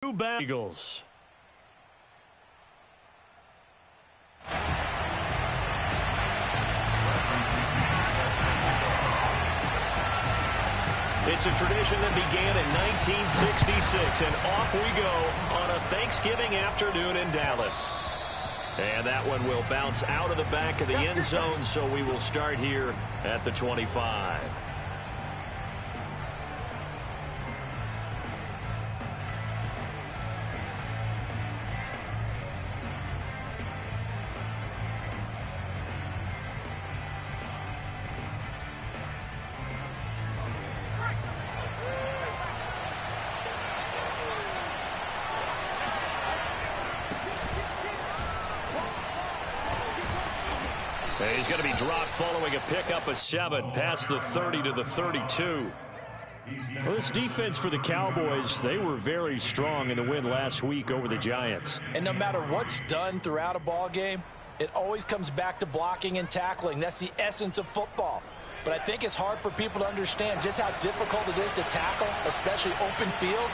Eagles. It's a tradition that began in 1966, and off we go on a Thanksgiving afternoon in Dallas. And that one will bounce out of the back of the end zone, so we will start here at the 25. He's going to be dropped following a pickup of 7 past the 30 to the 32. Well, this defense for the Cowboys, they were very strong in the win last week over the Giants. And no matter what's done throughout a ball game, it always comes back to blocking and tackling. That's the essence of football. But I think it's hard for people to understand just how difficult it is to tackle, especially open field.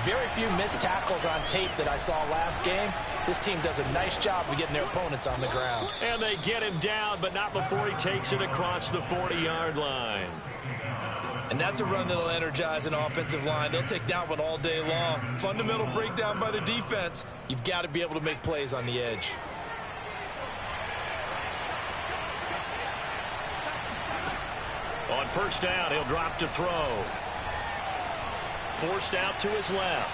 Very few missed tackles on tape that I saw last game. This team does a nice job of getting their opponents on the ground. And they get him down, but not before he takes it across the 40-yard line. And that's a run that'll energize an offensive line. They'll take that one all day long. Fundamental breakdown by the defense. You've got to be able to make plays on the edge. On first down, he'll drop to throw. Forced out to his left.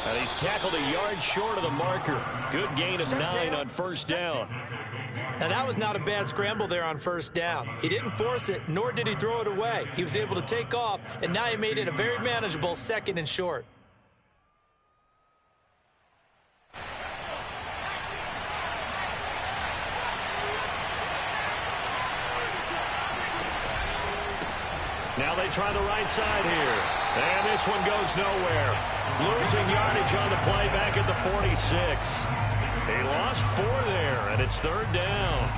And he's tackled a yard short of the marker. Good gain of 9 on first down. Now, that was not a bad scramble there on first down. He didn't force it, nor did he throw it away. He was able to take off, and now he made it a very manageable 2nd and short. Now they try the right side here. And this one goes nowhere. Losing yardage on the play back at the 46. He lost 4 there, and it's 3rd down.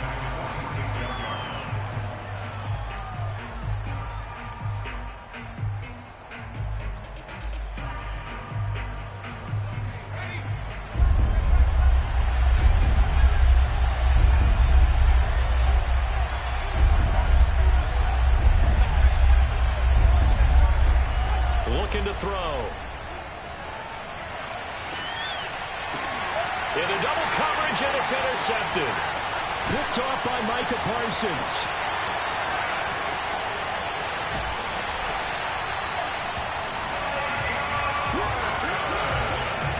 Looking to throw. Into double coverage, and it's intercepted. Picked off by Micah Parsons.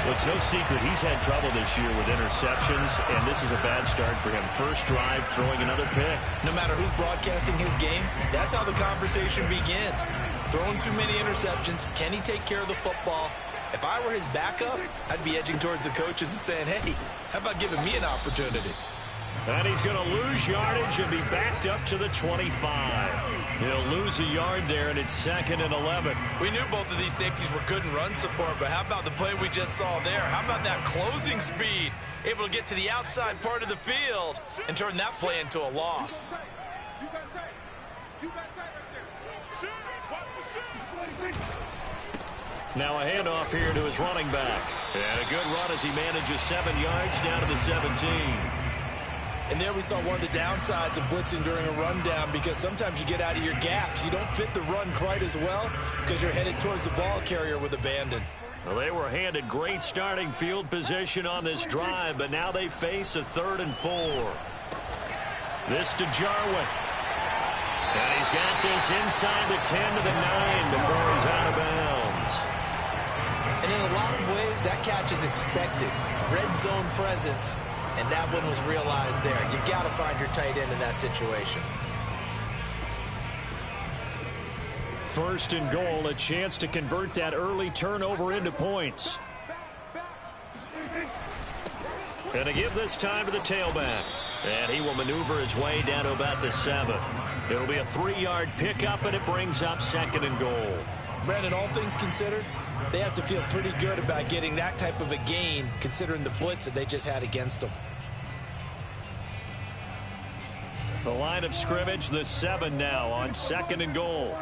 Well, it's no secret he's had trouble this year with interceptions, and this is a bad start for him. First drive, throwing another pick. No matter who's broadcasting his game, that's how the conversation begins. Throwing too many interceptions. Can he take care of the football? If I were his backup, I'd be edging towards the coaches and saying, hey, how about giving me an opportunity? And he's going to lose yardage and be backed up to the 25. He'll lose a yard there, and it's 2nd and 11. We knew both of these safeties were good in run support, but how about the play we just saw there? How about that closing speed? Able to get to the outside part of the field and turn that play into a loss. Now a handoff here to his running back. And a good run as he manages 7 yards down to the 17. And there we saw one of the downsides of blitzing during a rundown, because sometimes you get out of your gaps. You don't fit the run quite as well because you're headed towards the ball carrier with abandon. Well, they were handed great starting field position on this drive, but now they face a 3rd and 4. This to Jarwin. And he's got this inside the 10 to the 9 before he's out of bounds. And in a lot of ways, that catch is expected. Red zone presence, and that one was realized there. You've got to find your tight end in that situation. 1st and goal, a chance to convert that early turnover into points. Going to give this time to the tailback. And he will maneuver his way down to about the 7. It'll be a 3-yard pickup, and it brings up 2nd and goal. Brandon, all things considered, they have to feel pretty good about getting that type of a gain, considering the blitz that they just had against them. The line of scrimmage, the 7 now on 2nd and goal.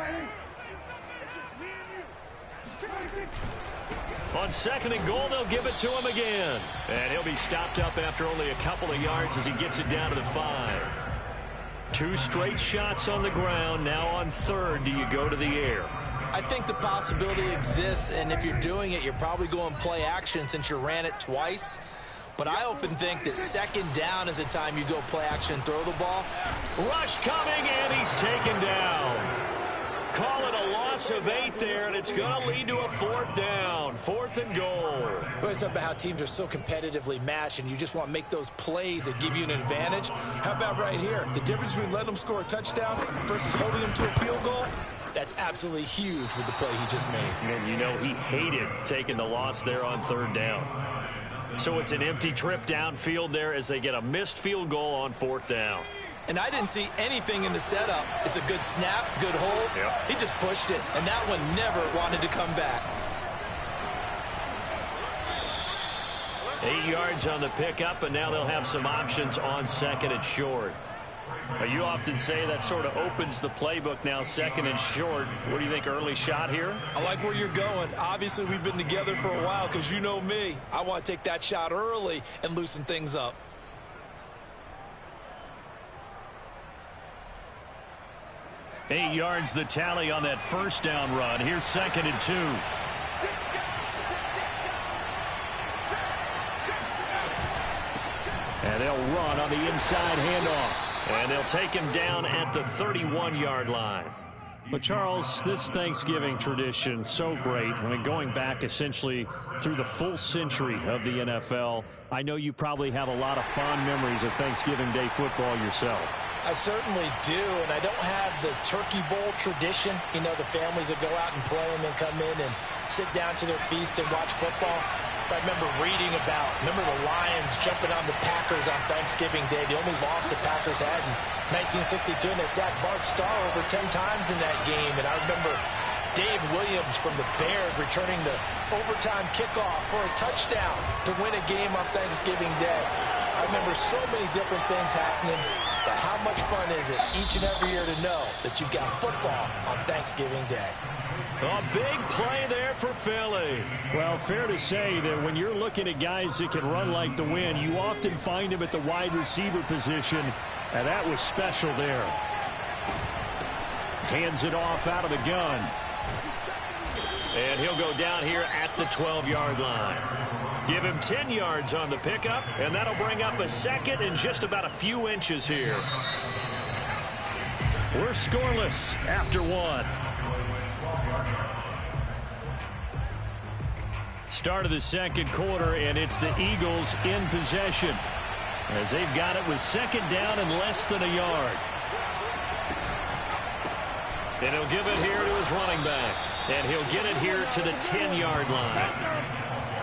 On 2nd and goal, they'll give it to him again. And he'll be stopped up after only a couple of yards as he gets it down to the 5. 2 straight shots on the ground. Now on 3rd, do you go to the air? I think the possibility exists, and if you're doing it, you're probably going play action since you ran it twice. But I often think that 2nd down is the time you go play action and throw the ball. Rush coming, and he's taken down. Call it a loss of 8 there, and it's going to lead to a 4th down. 4th and goal. Well, it's about how teams are so competitively matched, and you just want to make those plays that give you an advantage. How about right here? The difference between letting them score a touchdown versus holding them to a field goal, that's absolutely huge with the play he just made. And you know he hated taking the loss there on 3rd down. So it's an empty trip downfield there as they get a missed field goal on 4th down. And I didn't see anything in the setup. It's a good snap, good hold. Yep. He just pushed it, and that one never wanted to come back. 8 yards on the pickup, and now they'll have some options on 2nd and short. You often say that sort of opens the playbook now, 2nd and short. What do you think, early shot here? I like where you're going. Obviously, we've been together for a while because you know me. I want to take that shot early and loosen things up. Eight yards the tally on that 1st down run. Here's 2nd and 2. And they'll run on the inside handoff. And they'll take him down at the 31-yard line. But, Charles, this Thanksgiving tradition, so great. I mean, going back essentially through the full century of the NFL, I know you probably have a lot of fond memories of Thanksgiving Day football yourself. I certainly do, and I don't have the Turkey Bowl tradition. You know, the families that go out and play and then come in and sit down to their feast and watch football. I remember reading about, the Lions jumping on the Packers on Thanksgiving Day. The only loss the Packers had in 1962, and they sacked Bart Starr over 10 times in that game. And I remember Dave Williams from the Bears returning the overtime kickoff for a touchdown to win a game on Thanksgiving Day. I remember so many different things happening. But how much fun is it each and every year to know that you've got football on Thanksgiving Day? A big play there for Philly. Well, fair to say that when you're looking at guys that can run like the wind, you often find them at the wide receiver position, and that was special there. Hands it off out of the gun. And he'll go down here at the 12-yard line. Give him 10 yards on the pickup, and that'll bring up a 2nd and just about a few inches here. We're scoreless after 1. Start of the 2nd quarter, and it's the Eagles in possession as they've got it with 2nd down and less than a yard. And he'll give it here to his running back, and he'll get it here to the 10-yard line.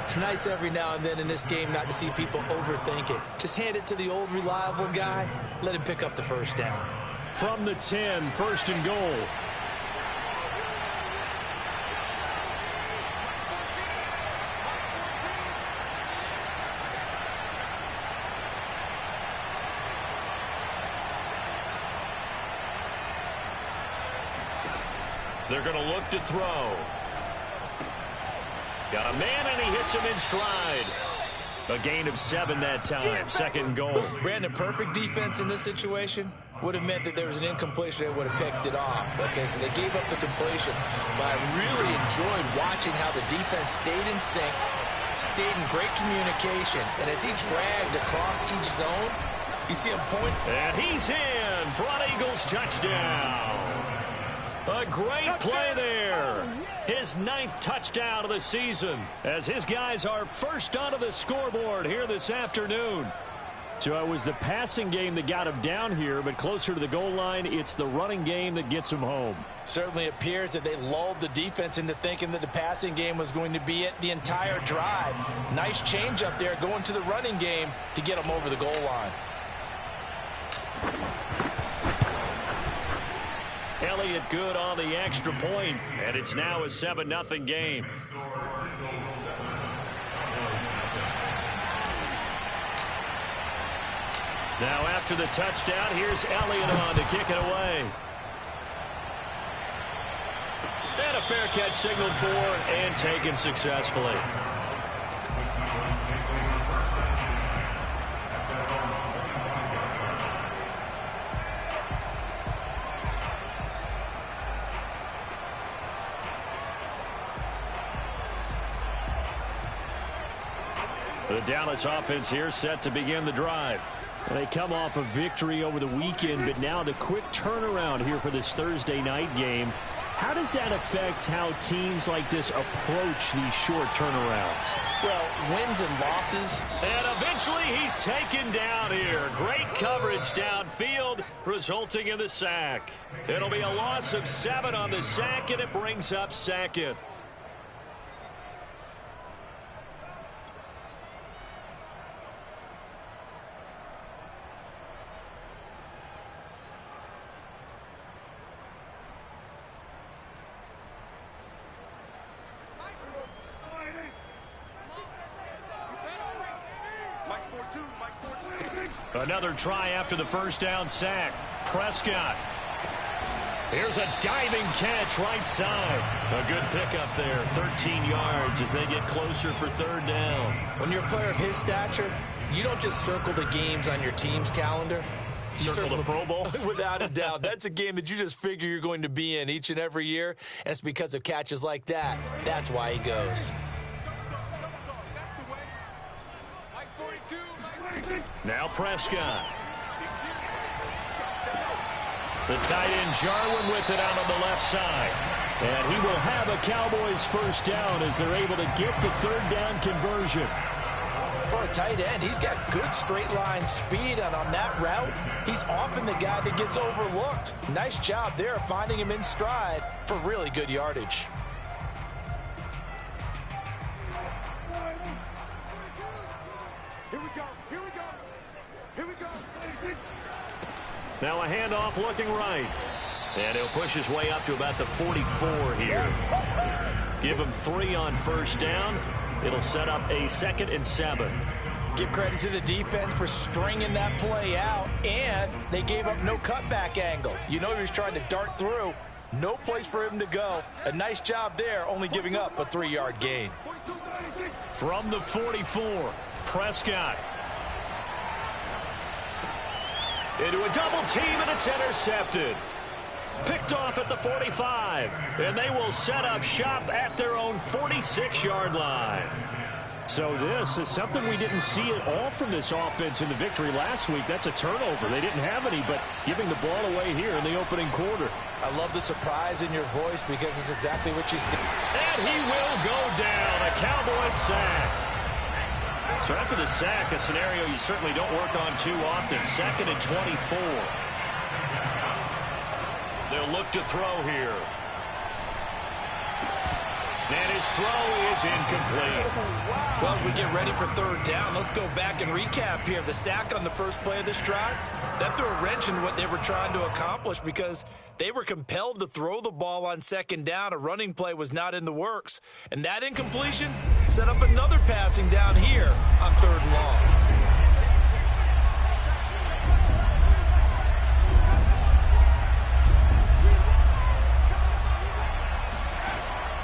It's nice every now and then in this game not to see people overthink it. Just hand it to the old reliable guy. Let him pick up the 1st down. From the 10, 1st and goal. They're going to look to throw. Got a man, and he hits him in stride. A gain of 7 that time. 2nd goal. Brandon, perfect defense in this situation would have meant that there was an incompletion. They would have picked it off. Okay, so they gave up the completion. But I really enjoyed watching how the defense stayed in sync, stayed in great communication. And as he dragged across each zone, you see him point. And he's in. Front Eagles touchdown. A great play there. His 9th touchdown of the season as his guys are first onto the scoreboard here this afternoon. So it was the passing game that got him down here, but closer to the goal line, it's the running game that gets him home. Certainly appears that they lulled the defense into thinking that the passing game was going to be it the entire drive. Nice change up there going to the running game to get them over the goal line. Elliott good on the extra point, and it's now a 7-0 game. Now after the touchdown, here's Elliott on to kick it away. And a fair catch signaled for and taken successfully. The Dallas offense here set to begin the drive. They come off a victory over the weekend, but now the quick turnaround here for this Thursday night game. How does that affect how teams like this approach these short turnarounds? Well, wins and losses. And eventually he's taken down here. Great coverage downfield, resulting in the sack. It'll be a loss of 7 on the sack, and it brings up second. Another try after the first down sack. Prescott. Here's a diving catch right side. A good pickup there. 13 yards as they get closer for third down. When you're a player of his stature, you don't just circle the games on your team's calendar. You circle the Pro Bowl? Without a doubt. That's a game that you just figure you're going to be in each and every year. And it's because of catches like that. That's why he goes. Now Prescott. The tight end Jarwin with it out on the left side. And he will have a Cowboys first down as they're able to get the third down conversion. For a tight end, he's got good straight line speed, and on that route, he's often the guy that gets overlooked. Nice job there finding him in stride for really good yardage. Now a handoff looking right. And he'll push his way up to about the 44 here. Give him 3 on first down. It'll set up a 2nd and 7. Give credit to the defense for stringing that play out, and they gave up no cutback angle. You know he was trying to dart through. No place for him to go. A nice job there, only giving up a 3-yard gain. From the 44, Prescott. Into a double team, and it's intercepted. Picked off at the 45, and they will set up shop at their own 46-yard line. So this is something we didn't see at all from this offense in the victory last week. That's a turnover. They didn't have any, but giving the ball away here in the opening quarter. I love the surprise in your voice because it's exactly what you said. And he will go down. A Cowboys sack. So after the sack, a scenario you certainly don't work on too often. 2nd and 24. They'll look to throw here. And his throw is incomplete. Well, as we get ready for third down, let's go back and recap here. The sack on the first play of this drive, that threw a wrench in what they were trying to accomplish because they were compelled to throw the ball on second down. A running play was not in the works. And that incompletion set up another passing down here on 3rd and long.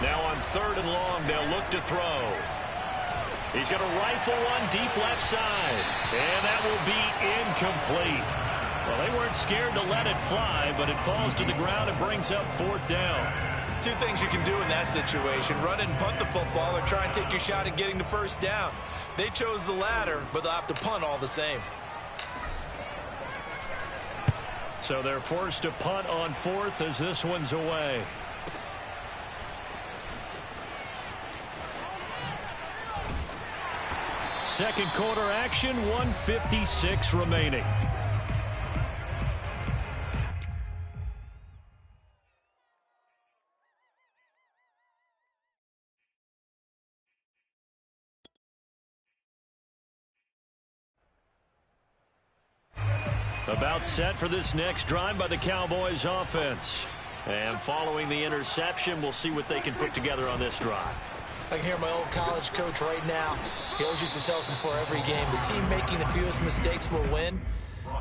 Now on 3rd and long, they'll look to throw. He's going to rifle one deep left side. And that will be incomplete. Well, they weren't scared to let it fly, but it falls to the ground and brings up 4th down. 2 things you can do in that situation. Run and punt the football or try and take your shot at getting the first down. They chose the latter, but they'll have to punt all the same. So they're forced to punt on 4th as this one's away. Second quarter action, 1:56 remaining. About set for this next drive by the Cowboys offense. And following the interception, we'll see what they can put together on this drive. I can hear my old college coach right now. He always used to tell us before every game, the team making the fewest mistakes will win.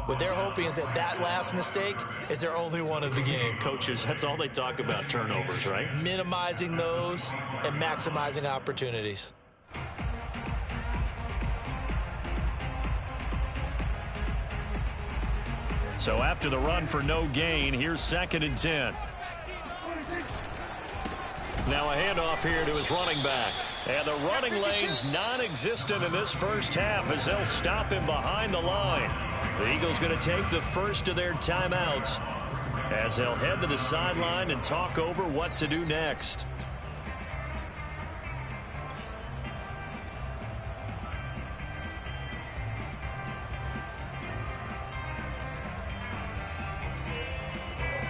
What they're hoping is that that last mistake is their only one of the game. Coaches, that's all they talk about, turnovers, right? Minimizing those and maximizing opportunities. So after the run for no gain, here's 2nd and 10. Now a handoff here to his running back. And the running lane's non-existent in this first half as they'll stop him behind the line. The Eagles going to take the first of their timeouts as they'll head to the sideline and talk over what to do next.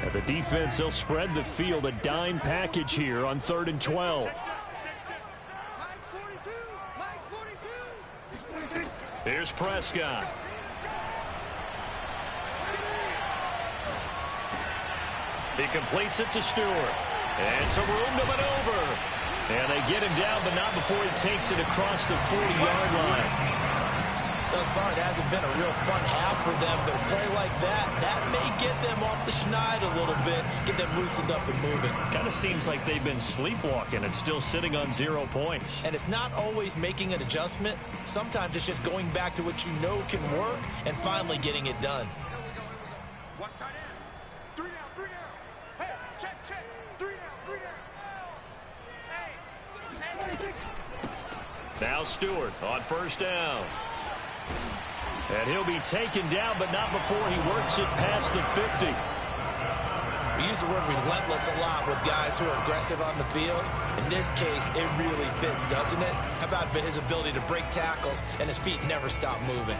And the defense, they'll spread the field, a dime package here on 3rd and 12. Here's Prescott. He completes it to Stewart. And some room to maneuver. And they get him down, but not before he takes it across the 40-yard line. Thus far, it hasn't been a real fun half for them, but a play like that may get them off the schneid a little bit, get them loosened up and moving. Kind of seems like they've been sleepwalking and still sitting on 0 points. And it's not always making an adjustment. Sometimes it's just going back to what you know can work and finally getting it done. Watch tight end. 3 down. Hey, check. 3 down. Hey. Now Stewart on 1st down. And he'll be taken down, but not before he works it past the 50. We use the word relentless a lot with guys who are aggressive on the field. In this case, it really fits, doesn't it? How about his ability to break tackles and his feet never stop moving?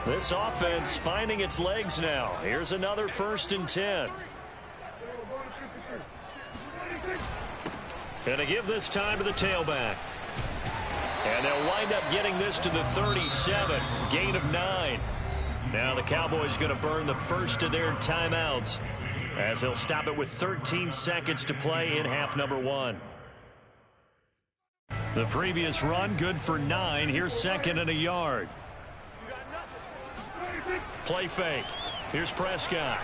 This offense finding its legs now. Here's another 1st and 10. Gonna give this time to the tailback. And they'll wind up getting this to the 37. Gain of 9. Now the Cowboys going to burn the first of their timeouts as they'll stop it with 13 seconds to play in half number 1. The previous run good for 9. Here's 2nd and a yard. Play fake. Here's Prescott.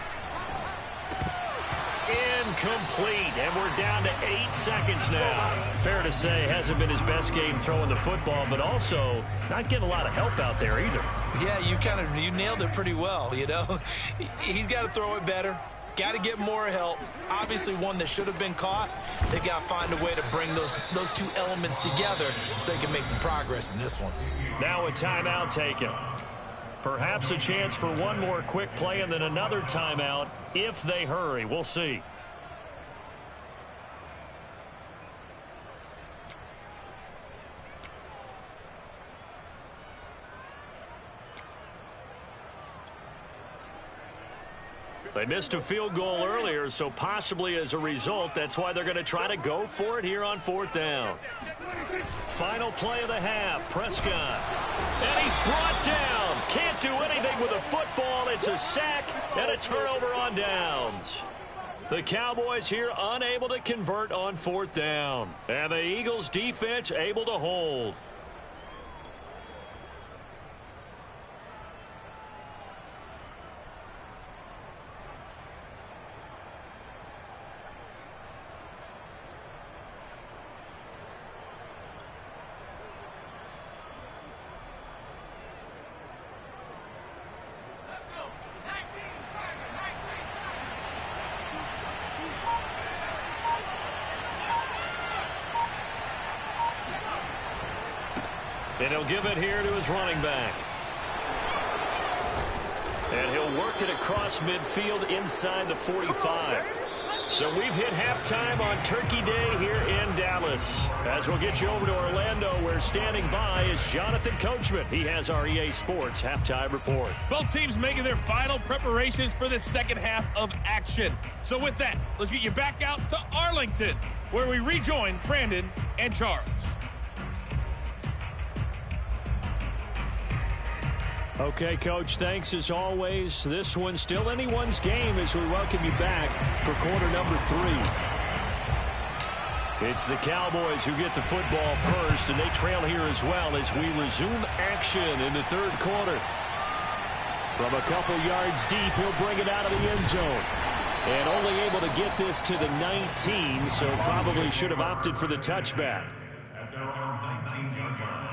Incomplete, and we're down to 8 seconds now. Fair to say, hasn't been his best game throwing the football, but also not getting a lot of help out there either. Yeah, you nailed it pretty well, you know. He's got to throw it better. Got to get more help. Obviously one that should have been caught. They got to find a way to bring those two elements together so they can make some progress in this one. Now a timeout taken. Perhaps a chance for one more quick play and then another timeout if they hurry. We'll see. They missed a field goal earlier, so possibly as a result, that's why they're going to try to go for it here on 4th down. Final play of the half, Prescott. And he's brought down. Can't do anything with a football. It's a sack and a turnover on downs. The Cowboys here unable to convert on 4th down. And the Eagles defense able to hold. And he'll give it here to his running back. And he'll work it across midfield inside the 45. So we've hit halftime on Turkey Day here in Dallas. As we'll get you over to Orlando, where standing by is Jonathan Coachman. He has our EA Sports halftime report. Both teams making their final preparations for the second half of action. So with that, let's get you back out to Arlington, where we rejoin Brandon and Charles. Okay, Coach, thanks as always. This one's still anyone's game as we welcome you back for quarter number 3. It's the Cowboys who get the football first, and they trail here as well as we resume action in the third quarter. From a couple yards deep, he'll bring it out of the end zone. And only able to get this to the 19, so probably should have opted for the touchback. At their own 19-yard line.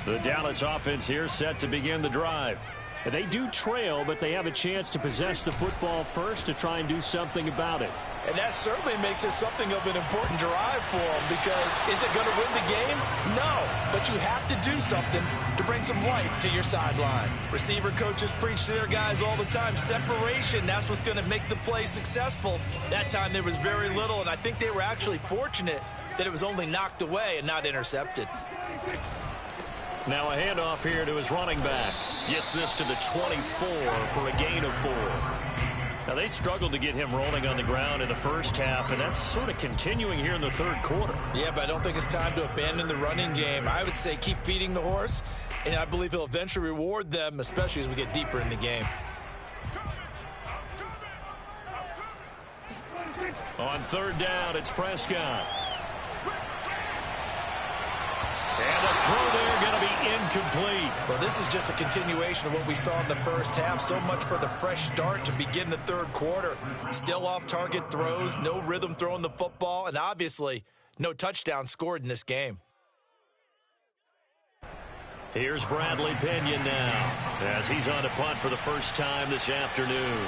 The Dallas offense here set to begin the drive. And they do trail, but they have a chance to possess the football first to try and do something about it. And that certainly makes it something of an important drive for them, because is it going to win the game? No, but you have to do something to bring some life to your sideline. Receiver coaches preach to their guys all the time. Separation, that's what's going to make the play successful. That time there was very little, and I think they were actually fortunate that it was only knocked away and not intercepted. Now a handoff here to his running back. Gets this to the 24 for a gain of 4. Now, they struggled to get him rolling on the ground in the first half, and that's sort of continuing here in the third quarter. Yeah, but I don't think it's time to abandon the running game. I would say keep feeding the horse, and I believe he'll eventually reward them, especially as we get deeper in the game. On third down, it's Prescott. And the throw there going to be incomplete. Well, this is just a continuation of what we saw in the first half. So much for the fresh start to begin the third quarter. Still off-target throws, no rhythm throwing the football, and obviously no touchdown scored in this game. Here's Bradley Pinion now as he's on to punt for the first time this afternoon.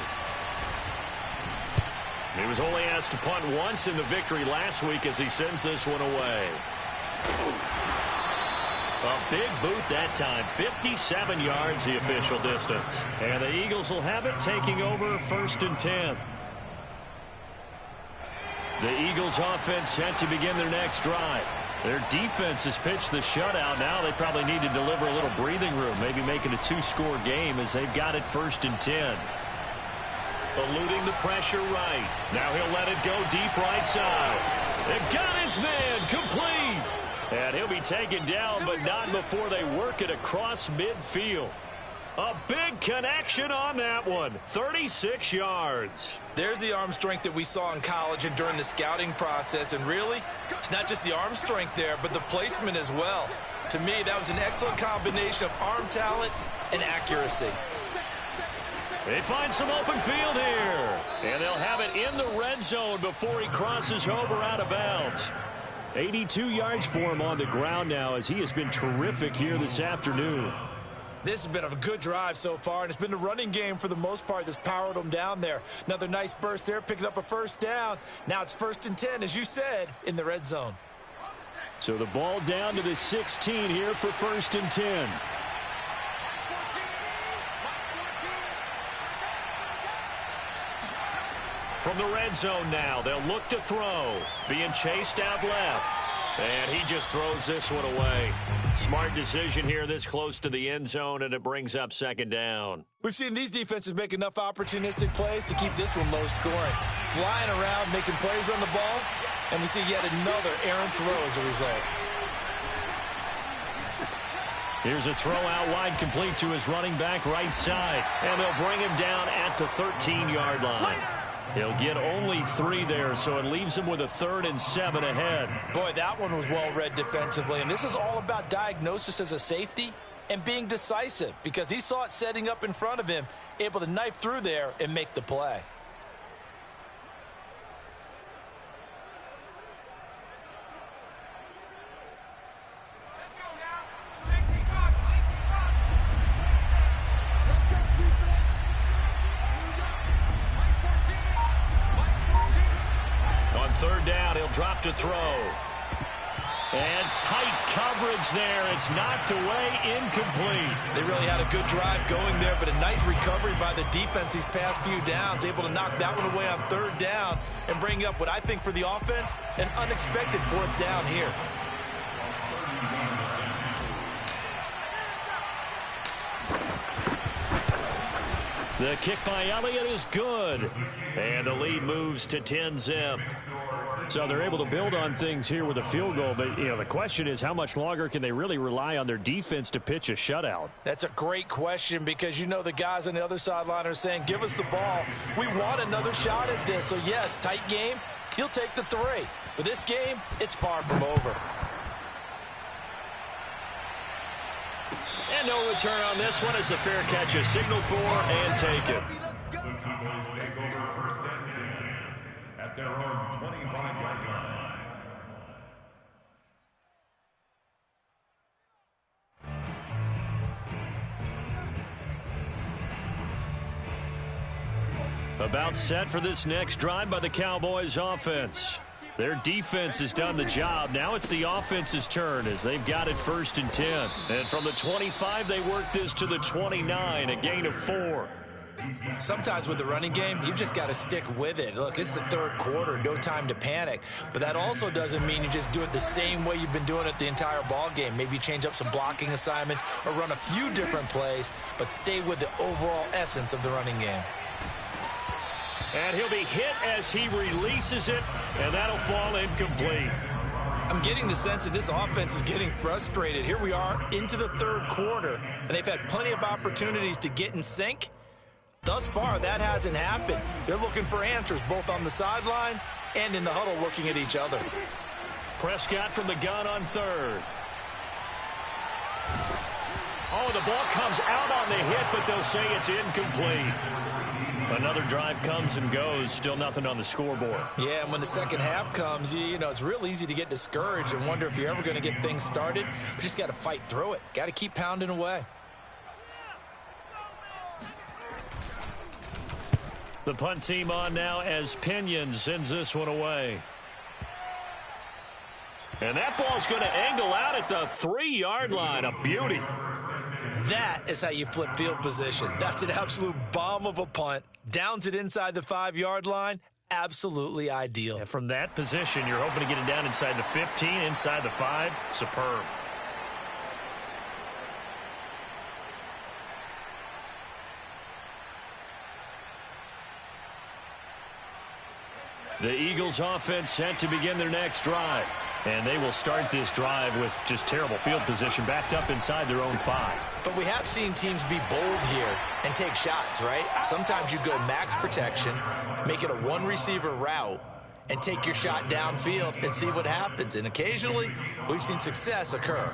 He was only asked to punt once in the victory last week as he sends this one away. A big boot that time, 57 yards the official distance. And the Eagles will have it, taking over 1st and 10. The Eagles offense set to begin their next drive. Their defense has pitched the shutout. Now they probably need to deliver a little breathing room, maybe make it a 2-score game as they've got it 1st and 10. Eluding the pressure right. Now he'll let it go deep right side. They've got his man complete. And he'll be taken down, but not before they work it across midfield. A big connection on that one. 36 yards. There's the arm strength that we saw in college and during the scouting process. And really, it's not just the arm strength there, but the placement as well. To me, that was an excellent combination of arm talent and accuracy. They find some open field here. And they'll have it in the red zone before he crosses over out of bounds. 82 yards for him on the ground now as he has been terrific here this afternoon. This has been a good drive so far, and it's been the running game for the most part that's powered them down there. Another nice burst there, picking up a first down. Now it's 1st and 10, as you said, in the red zone. So the ball down to the 16 here for 1st and 10. From the red zone now, they'll look to throw. Being chased out left. And he just throws this one away. Smart decision here this close to the end zone, and it brings up 2nd down. We've seen these defenses make enough opportunistic plays to keep this one low scoring. Flying around, making plays on the ball, and we see yet another errant throw as a result. Here's a throw out wide, complete to his running back right side. And they'll bring him down at the 13-yard line. He'll get only 3 there, so it leaves him with a 3rd and 7 ahead. Boy, that one was well read defensively, and this is all about diagnosis as a safety and being decisive, because he saw it setting up in front of him, able to knife through there and make the play. Third down, he'll drop to throw. And tight coverage there. It's knocked away, incomplete. They really had a good drive going there, but a nice recovery by the defense these past few downs, able to knock that one away on 3rd down and bring up what I think for the offense, an unexpected 4th down here. The kick by Elliott is good. And the lead moves to 10-zip. So they're able to build on things here with a field goal, but the question is how much longer can they really rely on their defense to pitch a shutout? That's a great question because the guys on the other sideline are saying, give us the ball. We want another shot at this. So, yes, tight game, he'll take the 3. But this game, it's far from over. And no return on this one as the fair catch is signaled for and taken. The Cowboys take over first and 10 at their own 25-yard line. About set for this next drive by the Cowboys offense. Their defense has done the job. Now it's the offense's turn as they've got it 1st and 10. And from the 25, they work this to the 29, a gain of 4. Sometimes with the running game, you've just got to stick with it. Look, it's the 3rd quarter, no time to panic. But that also doesn't mean you just do it the same way you've been doing it the entire ball game. Maybe change up some blocking assignments or run a few different plays, but stay with the overall essence of the running game. And he'll be hit as he releases it, and that'll fall incomplete. I'm getting the sense that this offense is getting frustrated. Here we are into the 3rd quarter, and they've had plenty of opportunities to get in sync. Thus far, that hasn't happened. They're looking for answers both on the sidelines and in the huddle looking at each other. Prescott from the gun on 3rd. Oh, the ball comes out on the hit, but they'll say it's incomplete. Another drive comes and goes, still nothing on the scoreboard. Yeah, and when the second half comes, it's real easy to get discouraged and wonder if you're ever going to get things started. But you just got to fight through it. Got to keep pounding away. The punt team on now as Pinion sends this one away. And that ball's going to angle out at the 3-yard line. A beauty. That is how you flip field position. That's an absolute bomb of a punt. Downs it inside the 5-yard line. Absolutely ideal. And from that position, you're hoping to get it down inside the 15, inside the 5. Superb. The Eagles offense set to begin their next drive. And they will start this drive with just terrible field position backed up inside their own 5. But we have seen teams be bold here and take shots, right? Sometimes you go max protection, make it a 1-receiver route, and take your shot downfield and see what happens. And occasionally, we've seen success occur.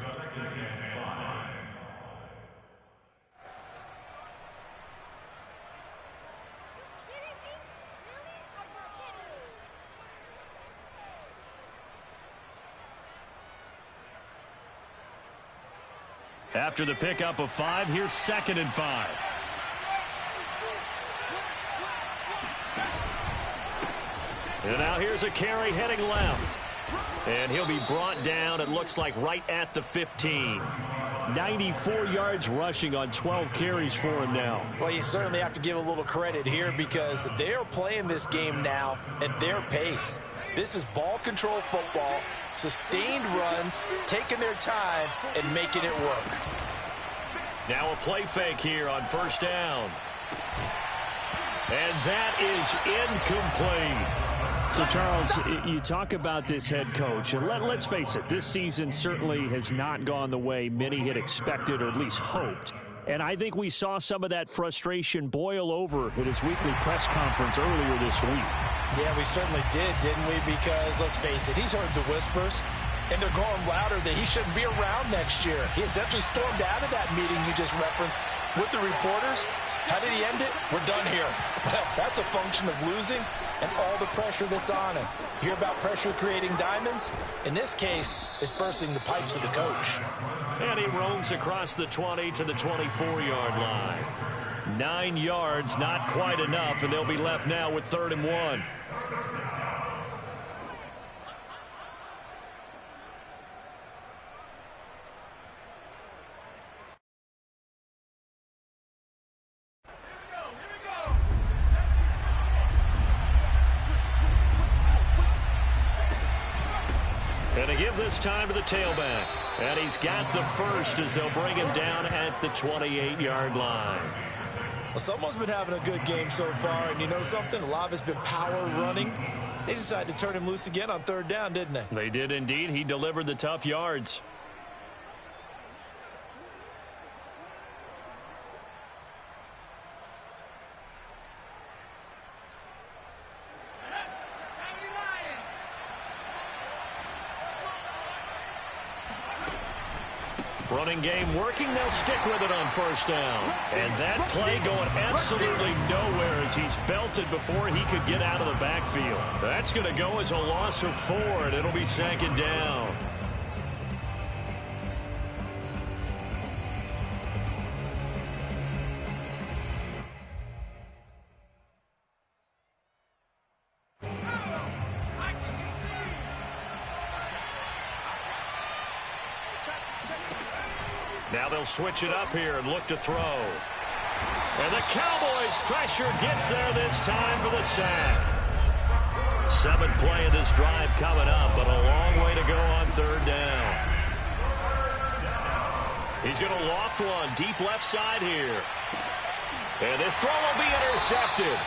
After the pickup of 5, here's 2nd and 5. And now here's a carry heading left. And he'll be brought down, it looks like, right at the 15. 94 yards rushing on 12 carries for him now. Well, you certainly have to give a little credit here because they're playing this game now at their pace. This is ball control football, sustained runs, taking their time, and making it work. Now a play fake here on 1st down. And that is incomplete. So, Charles, you talk about this head coach, and let's face it, this season certainly has not gone the way many had expected or at least hoped. And I think we saw some of that frustration boil over at his weekly press conference earlier this week. Yeah, we certainly did, didn't we? Because, let's face it, he's heard the whispers, and they're going louder that he shouldn't be around next year. He essentially stormed out of that meeting you just referenced with the reporters. How did he end it? We're done here. Well, that's a function of losing and all the pressure that's on him. You hear about pressure creating diamonds? In this case, it's bursting the pipes of the coach. And he roams across the 20 to the 24-yard line. 9 yards, not quite enough, and they'll be left now with 3rd and 1. And to give this time to the tailback. And he's got the first as they'll bring him down at the 28-yard line. Well, someone's been having a good game so far, and you know something? A lot of it's been power running. They decided to turn him loose again on third down, didn't they? They did indeed. He delivered the tough yards. Running game working. They'll stick with it on first down. And that play going absolutely nowhere as he's belted before he could get out of the backfield. That's going to go as a loss of 4, and it'll be second down. Now they'll switch it up here and look to throw. And the Cowboys pressure gets there this time for the sack. 7th play of this drive coming up, but a long way to go on third down. He's going to loft one deep left side here. And this throw will be intercepted.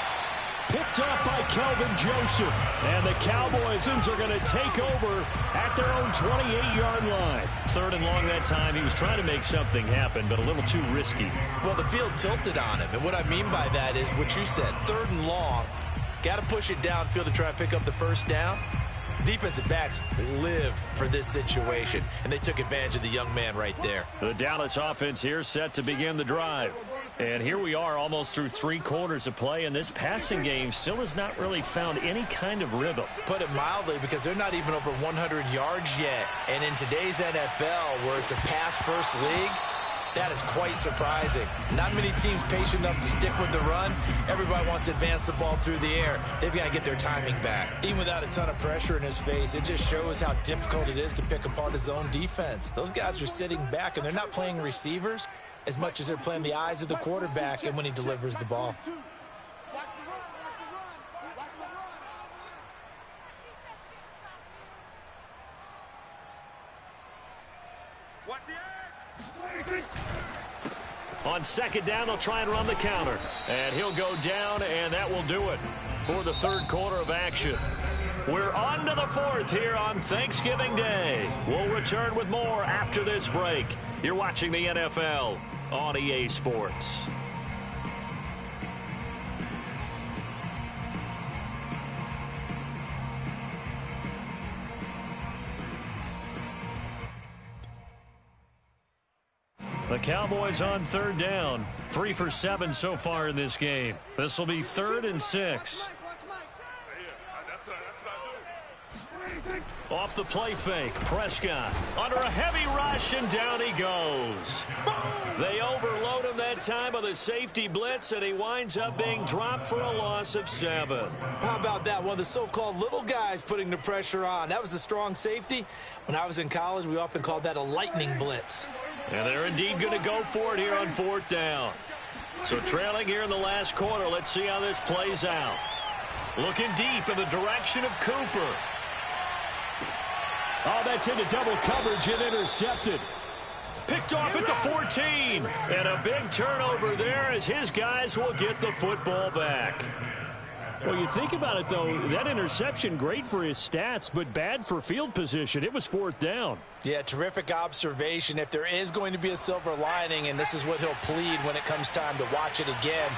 Picked up by Kelvin Joseph. And the Cowboys are going to take over at their own 28-yard line. 3rd and long that time. He was trying to make something happen, but a little too risky. Well, the field tilted on him. And what I mean by that is what you said. 3rd and long. Got to push it downfield to try and pick up the first down. Defensive backs live for this situation. And they took advantage of the young man right there. The Dallas offense here set to begin the drive. And here we are almost through 3 quarters of play, and this passing game still has not really found any kind of rhythm. Put it mildly, because they're not even over 100 yards yet. And in today's NFL, where it's a pass-first league, that is quite surprising. Not many teams patient enough to stick with the run. Everybody wants to advance the ball through the air. They've got to get their timing back. Even without a ton of pressure in his face, it just shows how difficult it is to pick apart his own defense. Those guys are sitting back, and they're not playing receivers as much as they're playing the eyes of the quarterback and when he delivers the ball. On 2nd down, they'll try and run the counter. And he'll go down, and that will do it for the 3rd quarter of action. We're on to the 4th here on Thanksgiving Day. We'll return with more after this break. You're watching the NFL on EA Sports. The Cowboys on 3rd down. 3 for 7 so far in this game. This will be 3rd and 6. Off the play fake, Prescott under a heavy rush, and down he goes. They overload him that time with a safety blitz, and he winds up being dropped for a loss of 7. How about that? One of the so-called little guys putting the pressure on. That was a strong safety. When I was in college, we often called that a lightning blitz. And they're indeed going to go for it here on 4th down. So trailing here in the last quarter, let's see how this plays out. Looking deep in the direction of Cooper. Oh, that's into double coverage and intercepted. Picked off at the 14. And a big turnover there as his guys will get the football back. Well, you think about it, though, that interception, great for his stats, but bad for field position. It was 4th down. Yeah, terrific observation. If there is going to be a silver lining, and this is what he'll plead when it comes time to watch it again,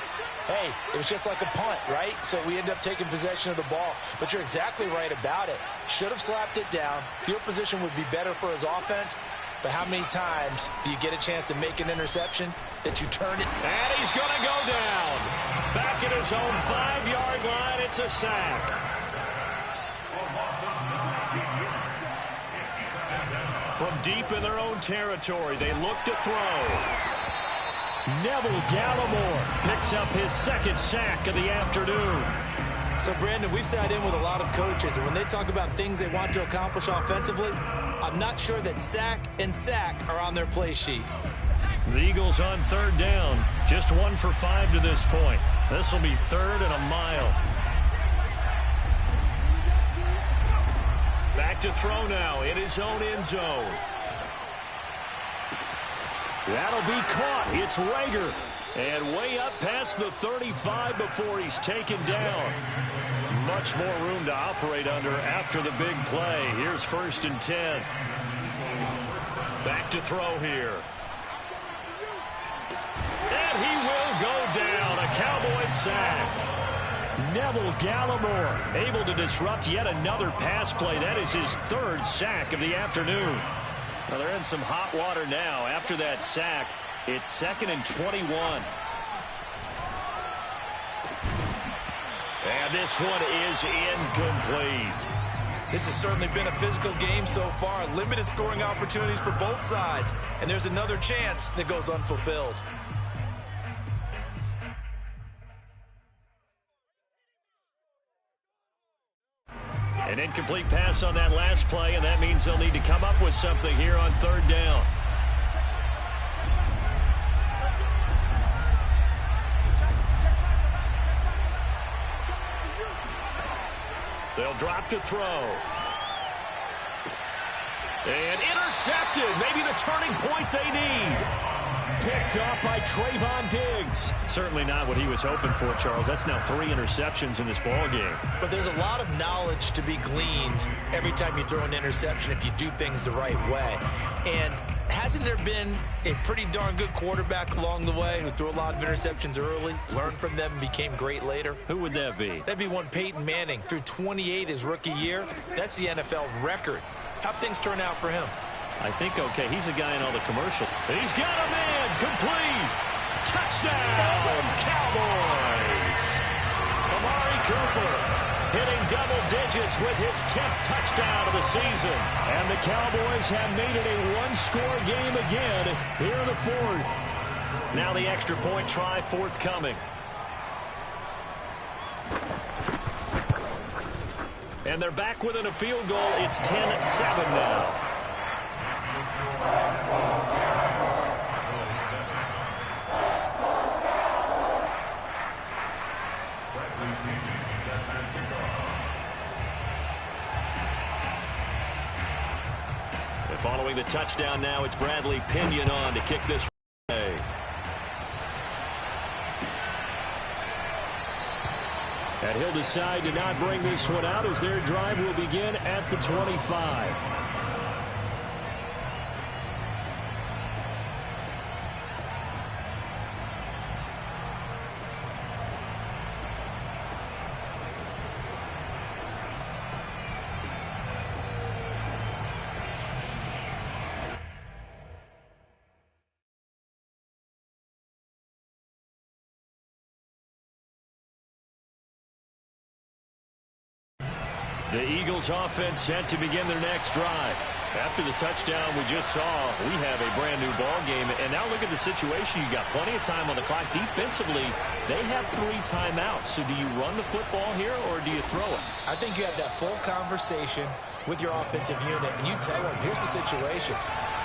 hey, it was just like a punt, right? So we end up taking possession of the ball. But you're exactly right about it. Should have slapped it down. Field position would be better for his offense. But how many times do you get a chance to make an interception that you turn it? And he's going to go down. Back at his own 5-yard line, it's a sack. From deep in their own territory, they look to throw. Neville Gallimore picks up his 2nd sack of the afternoon. So, Brandon, we sat in with a lot of coaches, and when they talk about things they want to accomplish offensively, I'm not sure that sack and sack are on their play sheet. The Eagles on 3rd down. Just 1 for 5 to this point. This will be 3rd and a mile. Back to throw now in his own end zone. That'll be caught. It's Rager. And way up past the 35 before he's taken down. much more room to operate under after the big play. Here's 1st and 10. Back to throw here. And he will go down. A Cowboys sack. Neville Gallimore able to disrupt yet another pass play. That is his 3rd sack of the afternoon. Well, they're in some hot water now. After that sack, it's 2nd and 21. And this one is incomplete. This has certainly been a physical game so far. Limited scoring opportunities for both sides. And there's another chance that goes unfulfilled. An incomplete pass on that last play, and that means they'll need to come up with something here on 3rd down. They'll drop to throw. And intercepted. Maybe the turning point they need. Picked off by Trayvon Diggs. Certainly not what he was hoping for, Charles. That's now 3 interceptions in this ball game. But there's a lot of knowledge to be gleaned every time you throw an interception if you do things the right way. And hasn't there been a pretty darn good quarterback along the way who threw a lot of interceptions early, learned from them, and became great later? Who would that be? That'd be one Peyton Manning. Threw 28 his rookie year. That's the NFL record. How'd things turn out for him? I think, okay, he's a guy in all the commercials. He's got a man, complete. Touchdown, Cowboys. Amari Cooper hitting double digits with his 10th touchdown of the season. And the Cowboys have made it a one-score game again here in the 4th. Now the extra point try forthcoming. And they're back within a field goal. It's 10-7 now. And following the touchdown now, it's Bradley Pinion on to kick this away. And he'll decide to not bring this one out as their drive will begin at the 25. The Eagles offense set to begin their next drive. After the touchdown we just saw, we have a brand new ball game. And now look at the situation. You got plenty of time on the clock. Defensively, they have 3 timeouts. So do you run the football here or do you throw it? I think you have that full conversation with your offensive unit, and you tell them, here's the situation.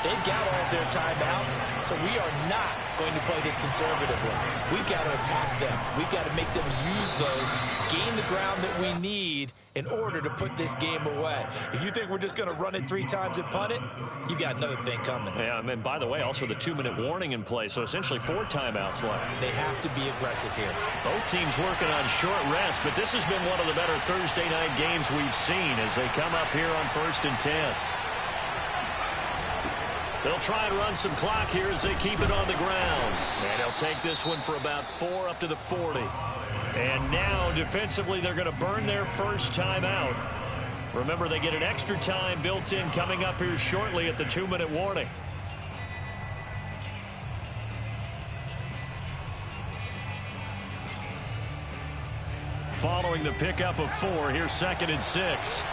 They've got all of their timeouts, so we are not going to play this conservatively. We've got to attack them. We've got to make them use those, gain the ground that we need in order to put this game away. If you think we're just going to run it 3 times and punt it, you've got another thing coming. Yeah, and by the way, also the 2-minute warning in play, so essentially 4 timeouts left. They have to be aggressive here. Both teams working on short rest, but this has been one of the better Thursday night games we've seen as they come up here on 1st and 10. They'll try and run some clock here as they keep it on the ground. And they'll take this one for about 4 up to the 40. And now, defensively, they're going to burn their first timeout. Remember, they get an extra time built in coming up here shortly at the 2-minute warning. Following the pickup of 4, here's 2nd and 6.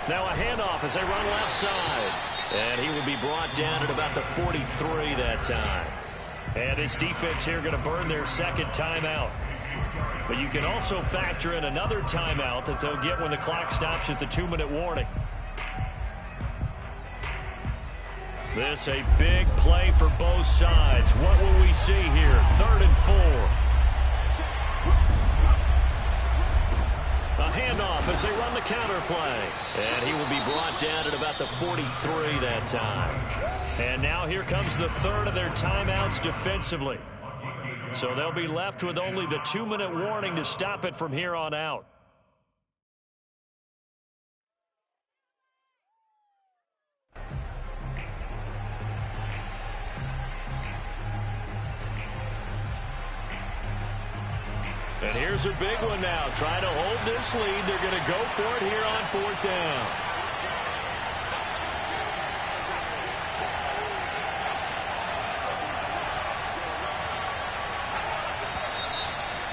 Now a handoff as they run left side. And he will be brought down at about the 43 that time. And this defense here going to burn their 2nd timeout. But you can also factor in another timeout that they'll get when the clock stops at the 2-minute warning. This a big play for both sides. What will we see here? 3rd and 4. A handoff as they run the counter play. And he will be brought down at about the 43 that time. And now here comes the third of their timeouts defensively. So they'll be left with only the 2-minute warning to stop it from here on out. And here's a big one now. Trying to hold this lead. They're going to go for it here on 4th down.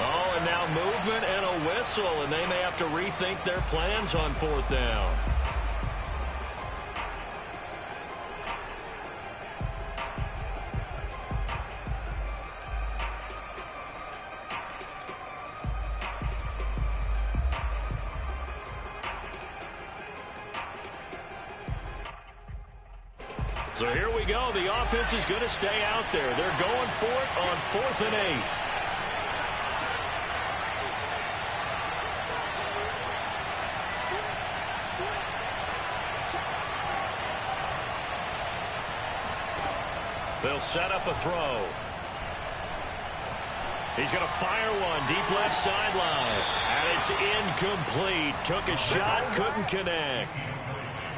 Oh, and now movement and a whistle, and they may have to rethink their plans on 4th down. So here we go. The offense is going to stay out there. They're going for it on 4th and 8. They'll set up a throw. He's going to fire one deep left sideline. And it's incomplete. Took a shot, couldn't connect.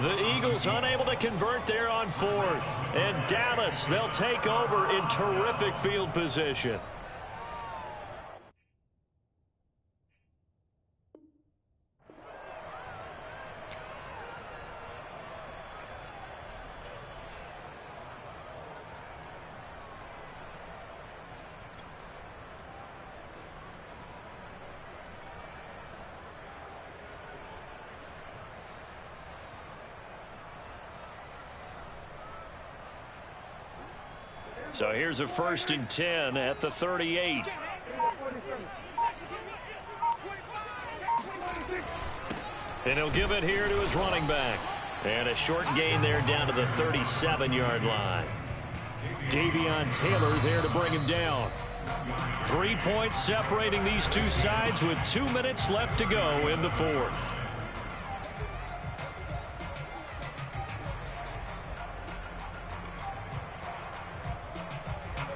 The Eagles unable to convert there on 4th. And Dallas, they'll take over in terrific field position. So here's a 1st and 10 at the 38. And he'll give it here to his running back. And a short gain there down to the 37-yard line. Davion Taylor there to bring him down. 3 points separating these two sides with 2 minutes left to go in the 4th.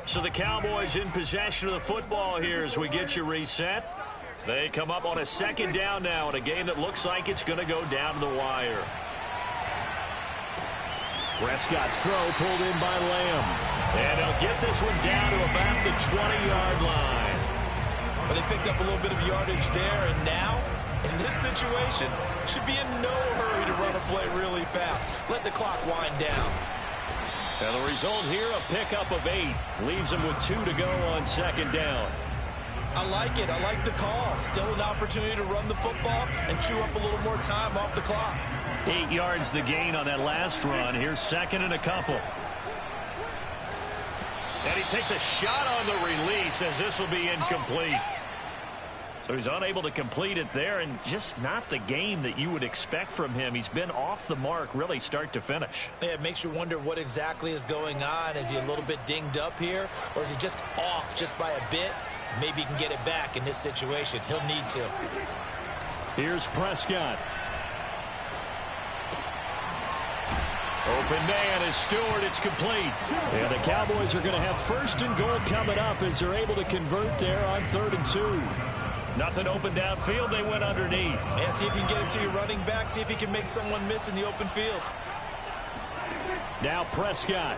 So the Cowboys in possession of the football here as we get you reset. They come up on a 2nd down now in a game that looks like it's going to go down to the wire. Prescott's throw pulled in by Lamb. And they'll get this one down to about the 20-yard line. But they picked up a little bit of yardage there, and now, in this situation, should be in no hurry to run a play really fast. Let the clock wind down. And the result here, a pickup of 8. Leaves them with 2 to go on 2nd down. I like it. I like the call. Still an opportunity to run the football and chew up a little more time off the clock. 8 yards the gain on that last run. Here's 2nd and a couple. And he takes a shot on the release as this will be incomplete. So he's unable to complete it there, and just not the game that you would expect from him. He's been off the mark really start to finish. Yeah, it makes you wonder what exactly is going on. Is he a little bit dinged up here, or is he just off just by a bit? Maybe he can get it back in this situation. He'll need to. Here's Prescott. Open man is Stewart. It's complete. And the Cowboys are going to have 1st and goal coming up as they're able to convert there on 3rd and 2. Nothing open downfield. They went underneath. Yeah, see if you can get it to your running back. See if he can make someone miss in the open field. Now Prescott.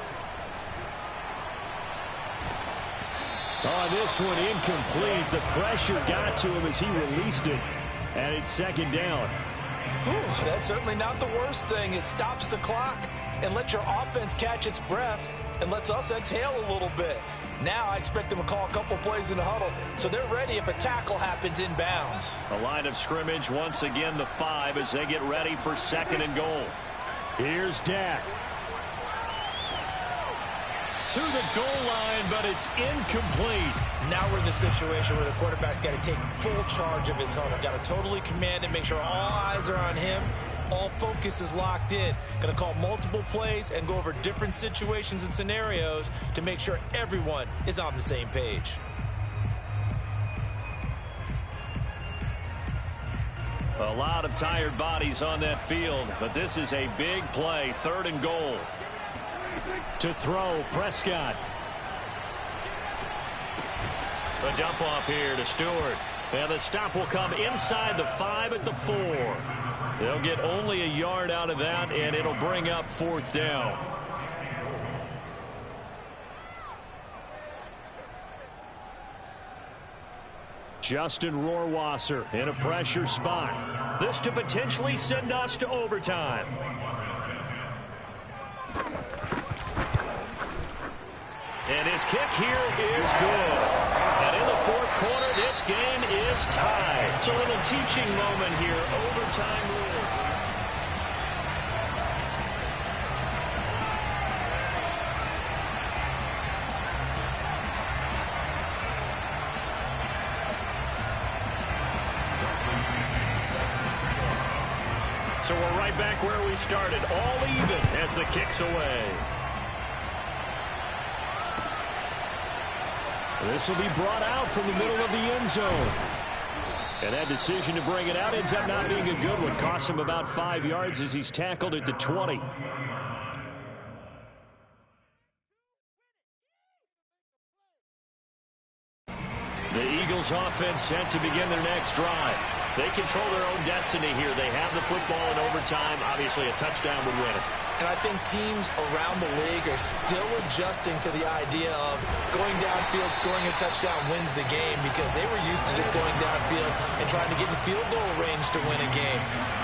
On this one, incomplete. The pressure got to him as he released it. And it's 2nd down. Whew, that's certainly not the worst thing. It stops the clock and lets your offense catch its breath and lets us exhale a little bit. Now I expect them to call a couple plays in the huddle, so they're ready if a tackle happens inbounds. A line of scrimmage once again the 5 as they get ready for 2nd and goal. Here's Dak. To the goal line, but it's incomplete. Now we're in the situation where the quarterback's got to take full charge of his huddle. Got to totally command it, make sure all eyes are on him. All focus is locked in. Going to call multiple plays and go over different situations and scenarios to make sure everyone is on the same page. A lot of tired bodies on that field, but this is a big play, 3rd and goal. To throw, Prescott. A dump off here to Stewart. And the stop will come inside the 5 at the 4. They'll get only a yard out of that, and it'll bring up 4th down. Justin Rohrwasser in a pressure spot. This to potentially send us to overtime. And his kick here is good. And in the 4th quarter, this game is tied. It's a little teaching moment here. Overtime rules. So we're right back where we started, all even as the kick's away. This will be brought out from the middle of the end zone. And that decision to bring it out ends up not being a good one. Cost him about 5 yards as he's tackled at the 20. The Eagles offense set to begin their next drive. They control their own destiny here. They have the football in overtime. Obviously, a touchdown would win it. And I think teams around the league are still adjusting to the idea of going downfield, scoring a touchdown wins the game, because they were used to just going downfield and trying to get in field goal range to win a game.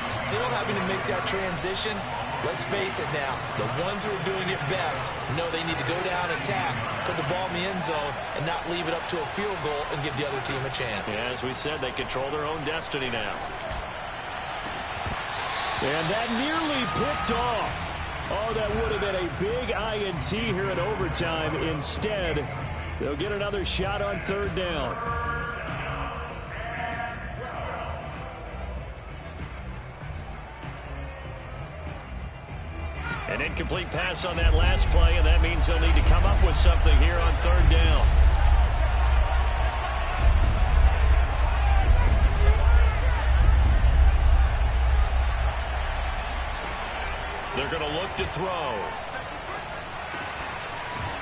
Still having to make that transition. Let's face it now, the ones who are doing it best know they need to go down, attack, put the ball in the end zone, and not leave it up to a field goal and give the other team a chance. Yeah, as we said, they control their own destiny now. And that nearly picked off. Oh, that would have been a big INT here in overtime. Instead, they'll get another shot on 3rd down. An incomplete pass on that last play, and that means they'll need to come up with something here on 3rd down. They're going to look to throw.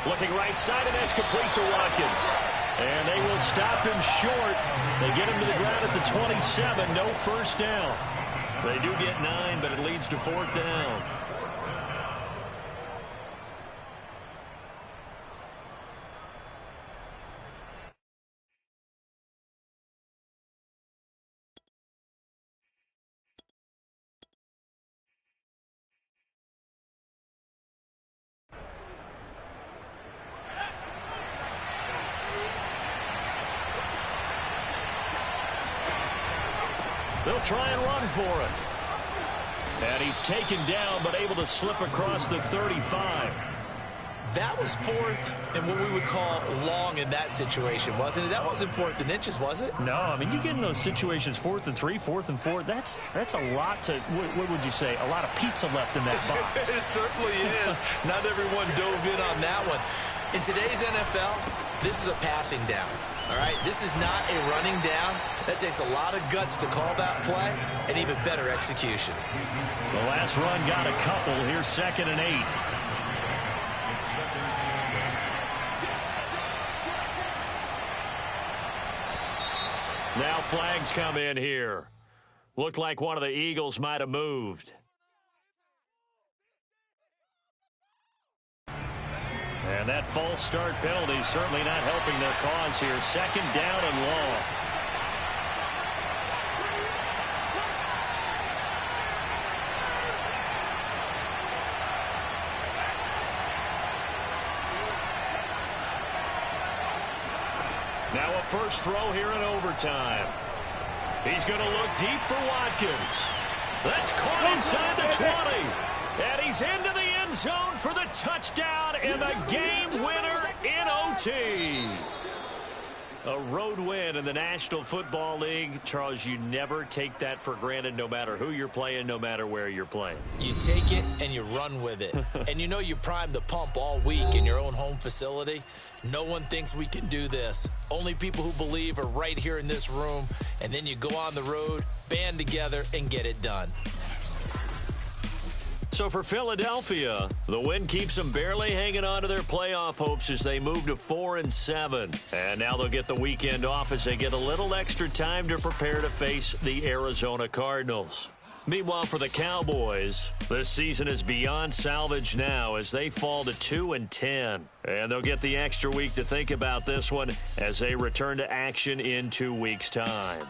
Looking right side, and that's complete to Watkins. And they will stop him short. They get him to the ground at the 27. No 1st down. They do get 9, but it leads to 4th down. They'll try and run for it. And he's taken down, but able to slip across the 35. That was 4th and what we would call long in that situation, wasn't it? That wasn't 4th and inches, was it? No, I mean, you get in those situations, 4th and 3, 4th and 4. That's a lot to, what would you say, a lot of pizza left in that box. It certainly is. Not everyone dove in on that one. In today's NFL, this is a passing down. All right, this is not a running down. That takes a lot of guts to call that play, and even better execution. The last run got a couple. Here's 2nd and 8. Now flags come in here. Looked like one of the Eagles might have moved. And that false start penalty certainly not helping their cause here. 2nd down and long. Now a first throw here in overtime. He's going to look deep for Watkins. That's caught inside the 20. And he's into the end zone for the touchdown and the game winner in OT. A road win in the National Football League. Charles, you never take that for granted, no matter who you're playing, no matter where you're playing. You take it and you run with it. And you know you prime the pump all week in your own home facility. No one thinks we can do this. Only people who believe are right here in this room. And then you go on the road, band together and get it done. So for Philadelphia, the win keeps them barely hanging on to their playoff hopes as they move to 4-7. And now they'll get the weekend off as they get a little extra time to prepare to face the Arizona Cardinals. Meanwhile, for the Cowboys, this season is beyond salvage now as they fall to 2-10. And they'll get the extra week to think about this one as they return to action in 2 weeks' time.